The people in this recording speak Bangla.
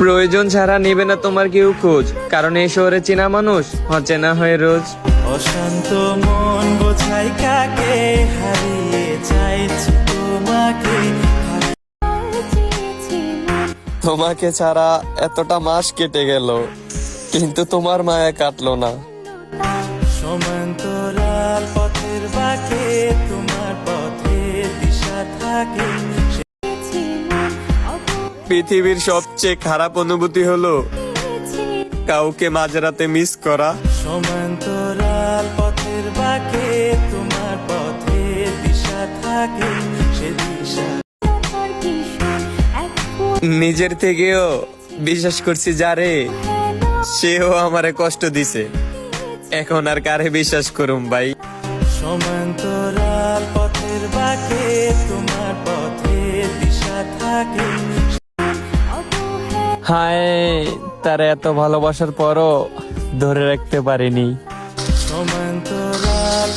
প্রয়োজন ছাড়া নেবে না তোমার কেউ খোঁজ, কারণ এই শহরে চেনা মানুষ অচেনা হয়ে রোজ। অশান্ত মন বোঝাই কাকে, হারিয়ে চাইছি তোমাকে। তোমাকে ছাড়া এতটা মাস কেটে গেল, কিন্তু তোমার মায়া কাটলো না। সমান্তরাল পথের বাঁকে তোমার পথের দিশা থাকে। পৃথিবীর সবচেয়ে খারাপ অনুভূতি হলো কাউকে মাঝরাতে মিস করা। সমান্তরাল পথের বাঁকে তোমার পথের দিশা থাকে, সে দিশা নিজের থেকেও বিশ্বাস করছি যারে, সেও আমারে কষ্ট দিছে। এখন আর কারে বিশ্বাস করুম ভাই? সমান্তরাল পথের বাঁকে তোমার পথের দিশা থাকে। হায়, তার এত ভালোবাসার পরও ধরে রাখতে পারিনি। সমান্তরাল